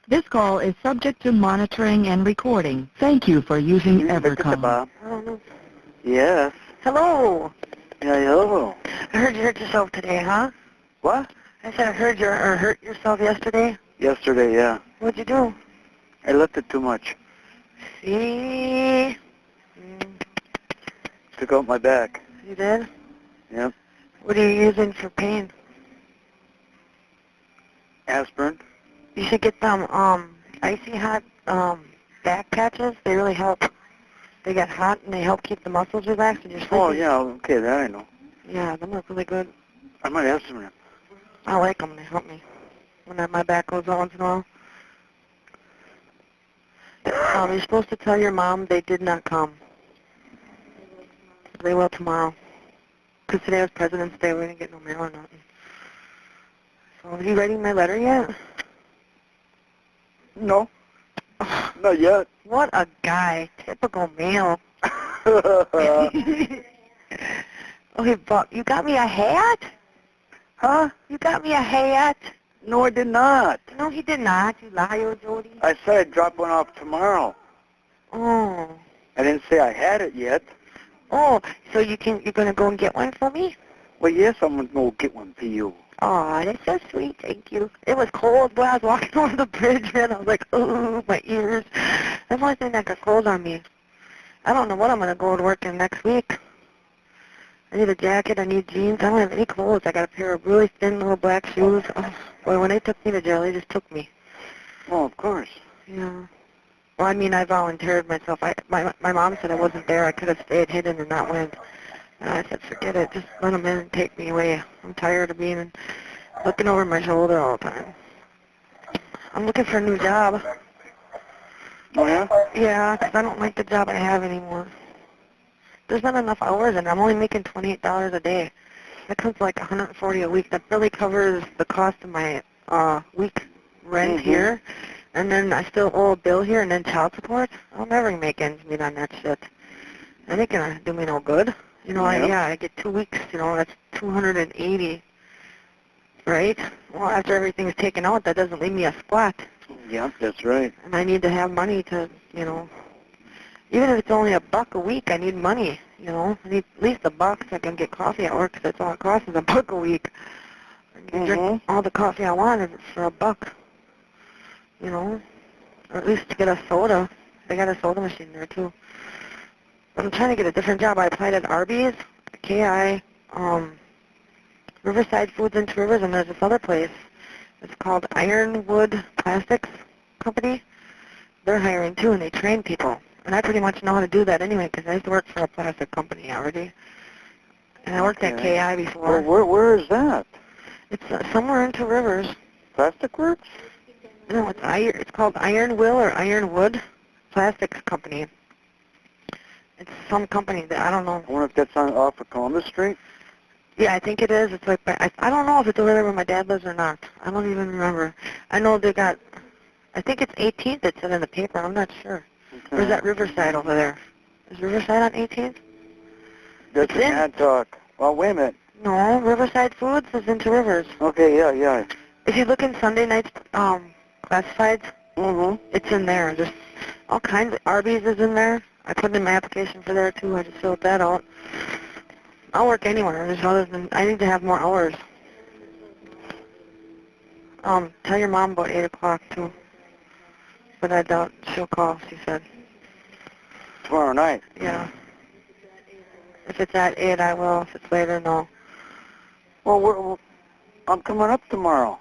This call is subject to monitoring and recording. Thank you for using Evercom. I don't know. Yes. Hello. Yeah, hello. I heard you hurt yourself today, huh? What? I said I heard you hurt yourself yesterday. Yesterday, yeah. What'd you do? I lifted too much. See? Took out my back. You did? Yep. What are you using for pain? Aspirin. You should get them icy hot back patches. They really help. They get hot and they help keep the muscles relaxed and you're sleeping. Oh, yeah, okay, that I know. Yeah, them look really good. I might have some of them. I like them. They help me when my back goes on once in a while. You're supposed to tell your mom they did not come. They will tomorrow. Because today was President's Day. We didn't get no mail or nothing. So are you writing my letter yet? No. Not yet. What a guy. Typical male. Okay, Buck, you got me a hat? Huh? You got me a hat? No, I did not. No, he did not. You liar, Jodi. I said I'd drop one off tomorrow. Oh. I didn't say I had it yet. Oh, so you're gonna go and get one for me? Well, yes, I'm going to go get one for you. Aw, that's so sweet. Thank you. It was cold when I was walking over the bridge, man. I was like, oh, my ears. That's the only thing that got cold on me. I don't know what I'm going to go to work in next week. I need a jacket. I need jeans. I don't have any clothes. I got a pair of really thin little black shoes. Oh, boy, when they took me to jail, they just took me. Oh, of course. Yeah. Well, I mean, I volunteered myself. My mom said I wasn't there. I could have stayed hidden and not went. And I said, forget it. Just let them in and take me away. I'm tired of being looking over my shoulder all the time. I'm looking for a new job. Oh, yeah? Yeah, 'cause I don't like the job I have anymore. There's not enough hours, and I'm only making $28 a day. That comes to like $140 a week. That barely covers the cost of my week rent here. And then I still owe a bill here, and then child support. I'll never make ends meet on that shit. That ain't gonna do me no good. You know, I get 2 weeks, you know, that's $280, right? Well, after everything's taken out, that doesn't leave me a squat. Yeah, that's right. And I need to have money to, you know, even if it's only $1 a week, I need money, you know. I need at least $1 so I can get coffee at work, 'cause that's all it costs is $1 a week. I can drink all the coffee I want for $1, you know, or at least to get a soda. They got a soda machine there, too. I'm trying to get a different job. I applied at Arby's, KI, Riverside Foods and Rivers, and there's this other place. It's called Ironwood Plastics Company. They're hiring too, and they train people. And I pretty much know how to do that anyway, because I used to work for a plastic company already. And I worked at KI before. Well, where is that? It's somewhere into Rivers. Plastic Works? No, it's called Ironwill or Ironwood Plastics Company. It's some company that I don't know. I wonder if that's off of Columbus Street? Yeah, I think it is. It's like, I don't know if it's over there where my dad lives or not. I don't even remember. I know they got, I think it's 18th it said in the paper. I'm not sure. Okay. Or is that Riverside over there? Is Riverside on 18th? That's in Hancock. Well, wait a minute. No, Riverside Foods is into Rivers. Okay, yeah. If you look in Sunday night's classifieds, it's in there. There's all kinds of, Arby's is in there. I put in my application for there too. I just filled that out. I'll work anywhere. There's other than, I need to have more hours. Tell your mom about 8 o'clock too. But I doubt she'll call, she said. Tomorrow night? Yeah. If it's at 8, I will. If it's later, no. Well, I'm coming up tomorrow.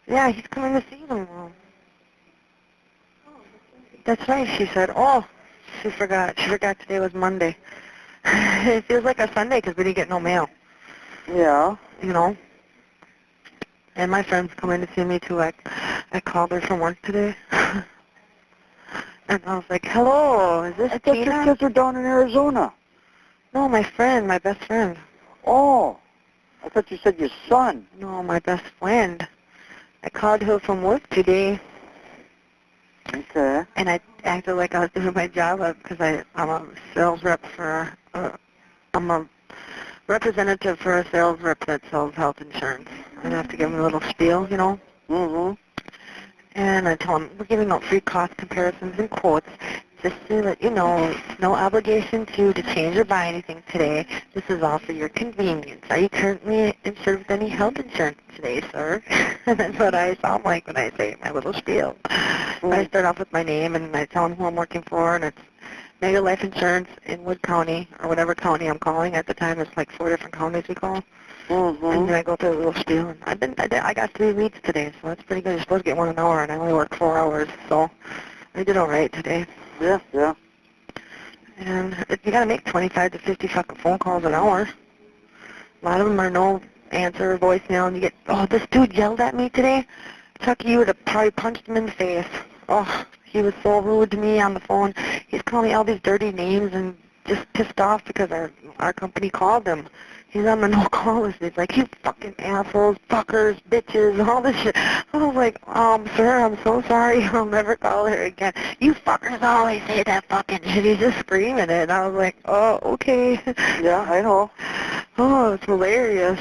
Yeah, he's coming to see them. That's right, she said. Oh, she forgot. She forgot today was Monday. It feels like a Sunday because we didn't get no mail. Yeah. You know? And my friend's coming to see me too. I called her from work today. And I was like, hello, is this I thought Tina? your kids are down in Arizona. No, my friend, my best friend. Oh, I thought you said your son. No, my best friend. I called her from work today. Okay. And I acted like I was doing my job because I'm a sales rep for, I'm a representative for a sales rep that sells health insurance. I have to give them a little spiel, you know. And I tell them, we're giving out free cost comparisons and quotes just to let you know, no obligation to change or buy anything today. This is all for your convenience. Are you currently insured with any health insurance today, sir? And that's what I sound like when I say my little spiel. I start off with my name, and I tell them who I'm working for, and it's Mega Life Insurance in Wood County, or whatever county I'm calling. At the time, it's like 4 different counties we call. And then I go through a little spiel. And I got 3 leads today, so that's pretty good. You're supposed to get 1 an hour, and I only work 4 hours, so I did all right today. Yeah, yeah. And you got to make 25 to 50 fucking phone calls an hour. A lot of them are no answer, voicemail, and you get, oh, this dude yelled at me today. Chucky, you would have probably punched him in the face. Oh, he was so rude to me on the phone. He's calling me all these dirty names and just pissed off because our company called him. He's on the no-call list. He's like, you fucking assholes, fuckers, bitches, all this shit. I was like, sir, I'm so sorry. I'll never call her again. You fuckers always say that fucking shit. He's just screaming it. And I was like, oh, okay. Yeah, I know. Oh, it's hilarious.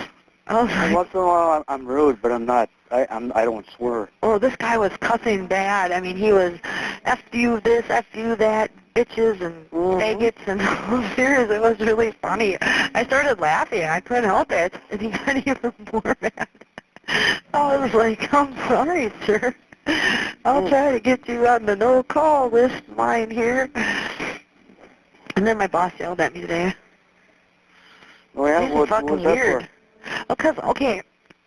I was like, Once in a while I'm rude, but I'm not. I don't swear. oh, this guy was cussing bad. I mean, he was F you this, F you that, bitches and faggots, and serious. It was really funny. I started laughing. I couldn't help it, and he got even more mad. I was like, I'm sorry, sir. I'll try to get you on the no-call list line here. And then my boss yelled at me today. Oh, yeah? This is fucking weird. Because, okay,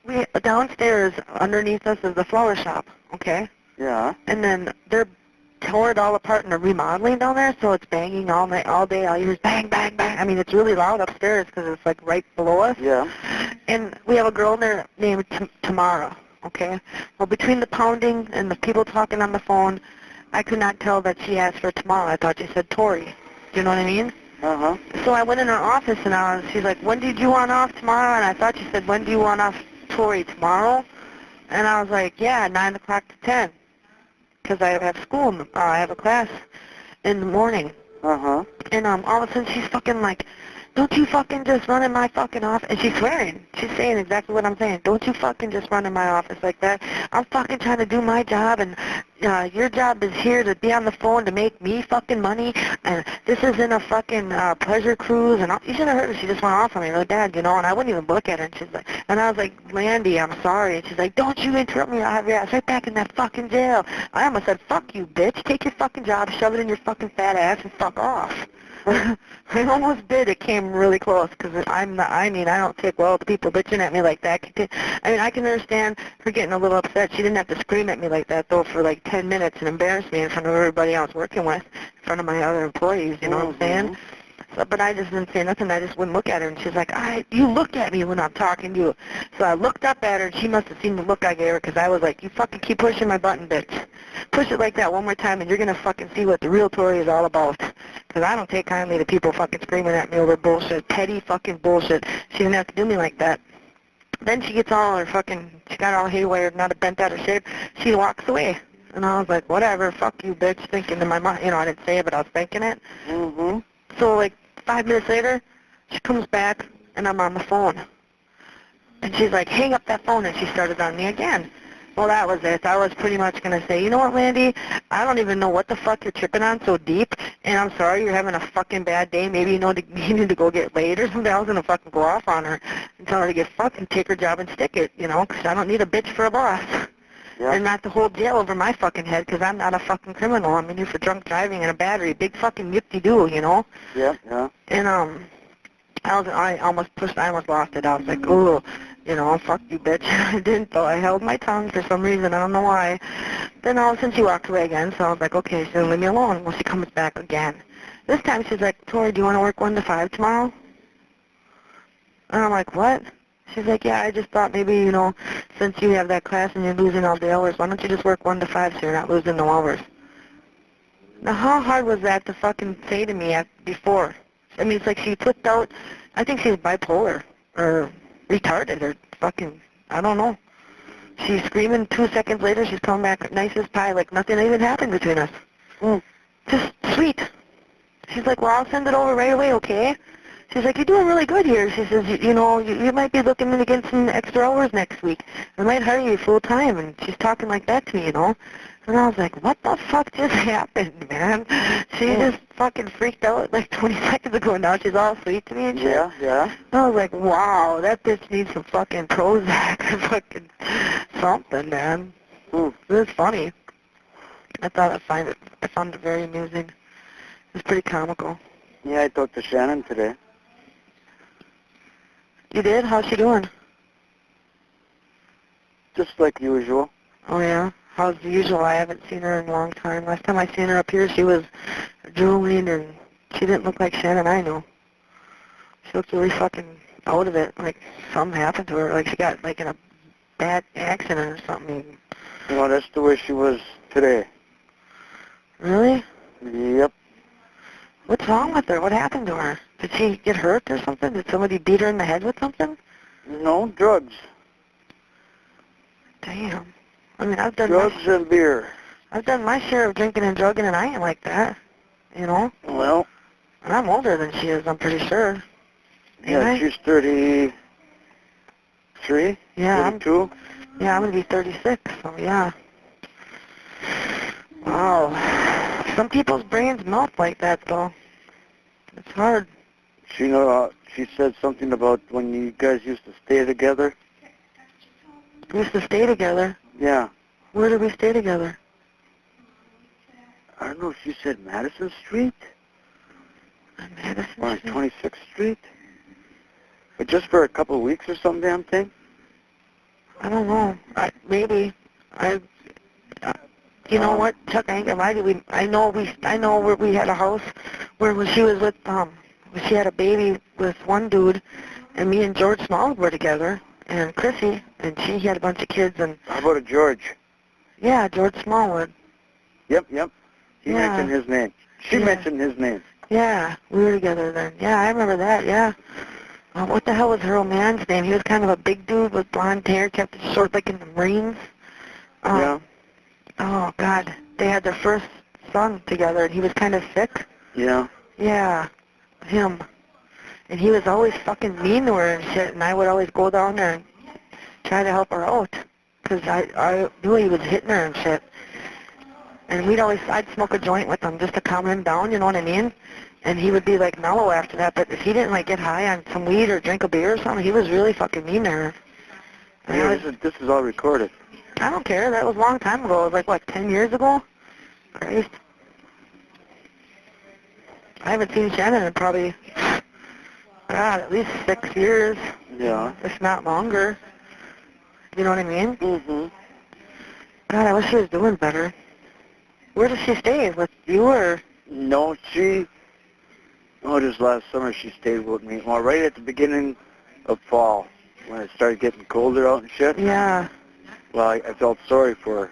we downstairs underneath us is the flower shop, okay? Yeah. And then they're tore it all apart and they're remodeling down there, so it's banging all night, all day. All you hear is bang, bang, bang. I mean, it's really loud upstairs because it's like right below us. Yeah. And we have a girl in there named Tamara, okay? Well, between the pounding and the people talking on the phone, I could not tell that she asked for Tamara. I thought she said Tori. Do you know what I mean? Uh-huh. So I went in her office and she's like, when did you want off tomorrow? And I thought she said, when do you want off, Tori, tomorrow? And I was like, yeah, 9 o'clock to 10. Because I have school, I have a class in the morning. Uh-huh. And all of a sudden she's fucking like, don't you fucking just run in my fucking office. And she's swearing. She's saying exactly what I'm saying. Don't you fucking just run in my office like that. I'm fucking trying to do my job, and your job is here to be on the phone to make me fucking money, and this isn't a fucking pleasure cruise. And you should have heard her. She just went off on me really bad, you know, and I wouldn't even look at her. And she's like, and I was like, Landy, I'm sorry. And she's like, don't you interrupt me. I'll have your ass right back in that fucking jail. I almost said, fuck you, bitch. Take your fucking job, shove it in your fucking fat ass, and fuck off. I almost did. It came really close because I don't take well to people bitching at me like that. I mean, I can understand her getting a little upset. She didn't have to scream at me like that, though, for like 10 minutes and embarrass me in front of everybody I was working with, in front of my other employees, you know what I'm saying? So, but I just didn't say nothing. I just wouldn't look at her, and she's like, you look at me when I'm talking to you. So I looked up at her, and she must have seen the look I gave her because I was like, you fucking keep pushing my button, bitch. Push it like that one more time, and you're going to fucking see what the real Tori is all about. Because I don't take kindly to people fucking screaming at me over bullshit, petty fucking bullshit. She didn't have to do me like that. Then she gets all her fucking, she got all haywired, not bent out of shape. She walks away. And I was like, whatever, fuck you, bitch, thinking to my mind. You know, I didn't say it, but I was thinking it. So, like, 5 minutes later, she comes back, and I'm on the phone. And she's like, hang up that phone, and she started on me again. Well, that was it. I was pretty much going to say, you know what, Landy? I don't even know what the fuck you're tripping on so deep, and I'm sorry you're having a fucking bad day. Maybe you need to go get laid or something. I was going to fucking go off on her and tell her to get fucking take her job and stick it, you know, because I don't need a bitch for a boss. Yep. And not to hold jail over my fucking head, because I'm not a fucking criminal. I'm in here for drunk driving and a battery. Big fucking yip-de-doo, you know? Yeah, yeah. And, I almost lost it. I was like, ooh, you know, fuck you, bitch. I didn't, though. I held my tongue for some reason. I don't know why. Then all of a sudden she walked away again, so I was like, okay, she's gonna leave me alone. Well, she comes back again. This time she's like, Tori, do you want to work 1 to 5 tomorrow? And I'm like, what? She's like, yeah, I just thought maybe, you know, since you have that class and you're losing all the hours, why don't you just work 1 to 5 so you're not losing no hours? Now, how hard was that to fucking say to me before? I mean, it's like she flipped out. I think she's bipolar or retarded or fucking, I don't know. She's screaming 2 seconds later. She's coming back nice as pie like nothing even happened between us. Just sweet. She's like, well, I'll send it over right away, okay? She's She's like, you're doing really good here. She says, you know, you might be looking to get some extra hours next week. I might hire you full time. And she's talking like that to me, you know. And I was like, what the fuck just happened, man? She just fucking freaked out like 20 seconds ago. Now she's all sweet to me and shit. Yeah, yeah. I was like, wow, that bitch needs some fucking Prozac or fucking something, man. It was funny. I found it very amusing. It was pretty comical. Yeah, I talked to Shannon today. You did? How's she doing? Just like usual. Oh, yeah? How's the usual? I haven't seen her in a long time. Last time I seen her up here, she was drooling, and she didn't look like Shannon I know. She looked really fucking out of it, like something happened to her, like she got like in a bad accident or something. Well, that's the way she was today. Really? Yep. What's wrong with her? What happened to her? Did she get hurt or something? Did somebody beat her in the head with something? No, drugs. Damn. I mean, I've done drugs and beer. I've done my share of drinking and drugging, and I ain't like that, you know? Well. And I'm older than she is, I'm pretty sure. Yeah, she's 33. Yeah, 32. I'm going to be 36, so yeah. Wow. Some people's brains melt like that, though. It's hard. She said something about when you guys used to stay together. We used to stay together? Yeah. Where did we stay together? I don't know if she said Madison Street. Madison or Street? 26th Street. But just for a couple of weeks or some damn thing. I don't know. Maybe. You know what, Chuck? I ain't gonna lie to you. I know where we had a house where when she was with she had a baby with one dude, and me and George Smallwood were together, and Chrissy, and she had a bunch of kids, and how about a George? Yeah, George Smallwood. Yep. He mentioned his name. She mentioned his name. Yeah, we were together then. Yeah, I remember that. Yeah. What the hell was her old man's name? He was kind of a big dude with blonde hair, kept it short like in the Marines. Yeah. Oh, God. They had their first son together, and he was kind of sick. Yeah. Yeah, him. And he was always fucking mean to her and shit, and I would always go down there and try to help her out, because I knew he was hitting her and shit. And I'd smoke a joint with him just to calm him down, you know what I mean? And he would be, like, mellow after that, but if he didn't, like, get high on some weed or drink a beer or something, he was really fucking mean to her. Yeah, this is all recorded. I don't care. That was a long time ago. It was like, what, 10 years ago? Christ. I haven't seen Shannon in probably, God, at least 6 years. Yeah. If not longer. You know what I mean? Mm-hmm. God, I wish she was doing better. Where does she stay? With you or? No, just last summer she stayed with me. Well, right at the beginning of fall, when it started getting colder out and shit. Yeah. Well, I felt sorry for her.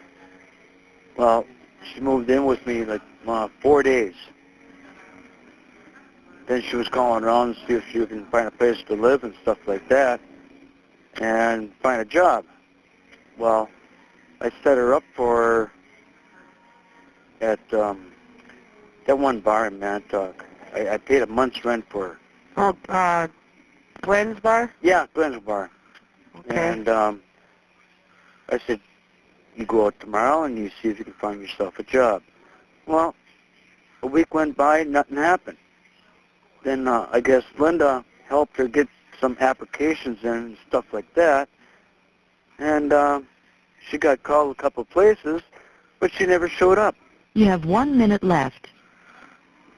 Well, she moved in with me like 4 days. Then she was calling around to see if she can find a place to live and stuff like that, and find a job. Well, I set her up for her at that one bar in Montauk. I paid a month's rent for her. Oh, Glenn's bar? Yeah, Glenn's bar. Okay. And I said, you go out tomorrow and you see if you can find yourself a job. Well, a week went by, nothing happened. Then I guess Linda helped her get some applications in and stuff like that. And she got called a couple places, but she never showed up. You have 1 minute left.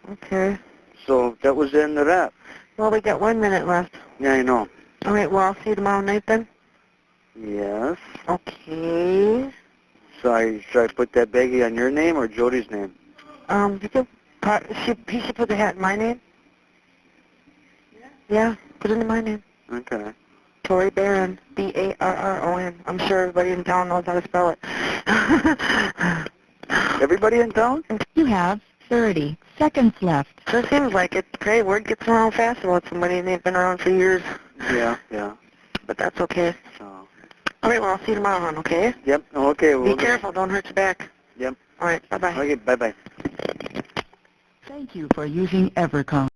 Okay. So that was the end of that. Well, we got 1 minute left. Yeah, I know. All right, well, I'll see you tomorrow night then. Yes. Okay. So should I put that baggie on your name or Jodi's name? You could, he should put the hat in my name. Yeah, put it in my name. Okay. Tori Barron, B-A-R-R-O-N. I'm sure everybody in town knows how to spell it. Everybody in town? You have 30 seconds left. Sure seems like it. Great, word gets around fast about somebody and they've been around for years. Yeah. But that's okay. So. All right, well, I'll see you tomorrow, hon, okay? Yep, okay. Be careful, don't hurt your back. Yep. All right, bye-bye. Okay, bye-bye. Thank you for using Evercom.